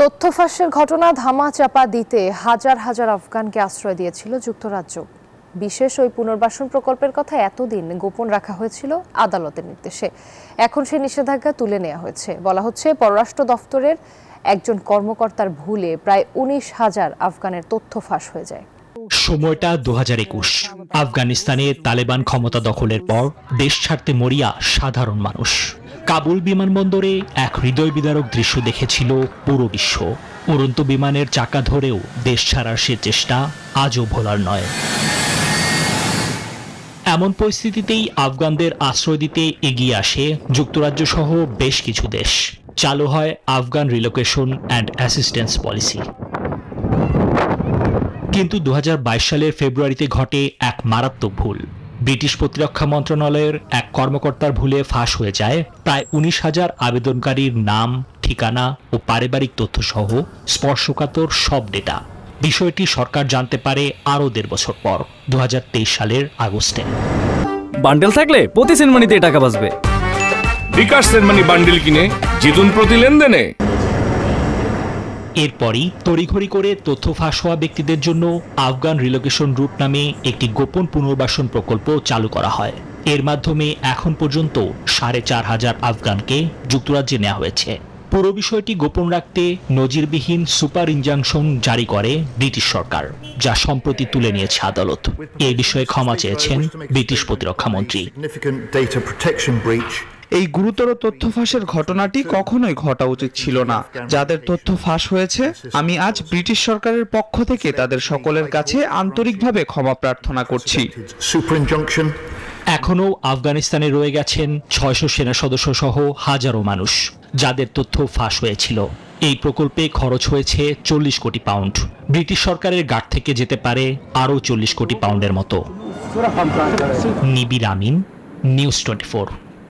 তথ্য ফাঁসের ঘটনা ধামাচাপা দিতে হাজার হাজার আফগানকে আশ্রয় দিয়েছিল যুক্তরাজ্য। বিশেষ ওই পুনর্বাসন প্রকল্পের কথা এতদিন গোপন রাখা হয়েছিল আদালতের নির্দেশে। এখন সেই নিষেধাজ্ঞা তুলে নেওয়া হয়েছে। বলা হচ্ছে পররাষ্ট্র দফতরের একজন কর্মকর্তার ভুলে প্রায় 19,000 আফগানের তথ্য ফাঁস হয়ে যায়। সময়টা 2021। আফগানিস্তানে তালেবান ক্ষমতা দখলের পর দেশ ছাড়তে মরিয়া সাধারণ মানুষ। কাবুল বিমানবন্দরে এক হৃদয় বিদারক দৃশ্য দেখেছিল পুরো বিশ্ব। উড়ন্ত বিমানের চাকা ধরেও দেশ ছাড়ার সে চেষ্টা আজও ভোলার নয়। এমন পরিস্থিতিতেই আফগানদের আশ্রয় দিতে এগিয়ে আসে যুক্তরাজ্য সহ বেশ কিছু দেশ। চালু হয় Afghan relocation and assistance policy. কিন্তু 2022 সালের ফেব্রুয়ারিতে ঘটে এক মারাত্মক ভুল। ব্রিটিশ প্রতিরক্ষা মন্ত্রণালয়ের এক কর্মকর্তার ভুলে ফাঁস হয়ে যায় প্রায় 19,000 আবেদনকারীর নাম, ঠিকানা ও পারিবারিক তথ্য সহ স্পর্শকাতর সব ডেটা। বিষয়টি সরকার জানতে পারে আরও 1.5 বছর পর, 2023 সালের আগস্টে। বান্ডেল থাকলে প্রতি সেনমানিতে টাকা বাঁচবে। বিকাশ সেনমানি বান্ডেল কিনে জিতুন প্রতি লেনদেনে। এরপরই তড়িঘড়ি করে তথ্য ফাঁস হওয়া ব্যক্তিদের জন্য আফগান রিলোকেশন রুট নামে একটি গোপন পুনর্বাসন প্রকল্প চালু করা হয়। এর মাধ্যমে এখন পর্যন্ত 4,500 আফগানকে যুক্তরাজ্যে নেওয়া হয়েছে। পুরো বিষয়টি গোপন রাখতে নজিরবিহীন সুপার ইনজাংশন জারি করে ব্রিটিশ সরকার, যা সম্প্রতি তুলে নিয়েছে আদালত। এই বিষয়ে ক্ষমা চেয়েছেন ব্রিটিশ প্রতিরক্ষা মন্ত্রী। এই গুরুতর তথ্য ফাঁসের ঘটনাটি কখনোই ঘটা উচিত ছিল না। যাদের তথ্য ফাঁস হয়েছে, আমি আজ ব্রিটিশ সরকারের পক্ষ থেকে তাদের সকলের কাছে আন্তরিকভাবে ক্ষমা প্রার্থনা করছি। এখনও আফগানিস্তানে রয়ে গেছেন 600 সেনা সদস্য সহ হাজারো মানুষ, যাদের তথ্য ফাঁস হয়েছিল। এই প্রকল্পে খরচ হয়েছে 40 কোটি পাউন্ড। ব্রিটিশ সরকারের গার্ড থেকে যেতে পারে আরও 40 কোটি পাউন্ডের মতো। নিবির আমিন, নিউজ 24।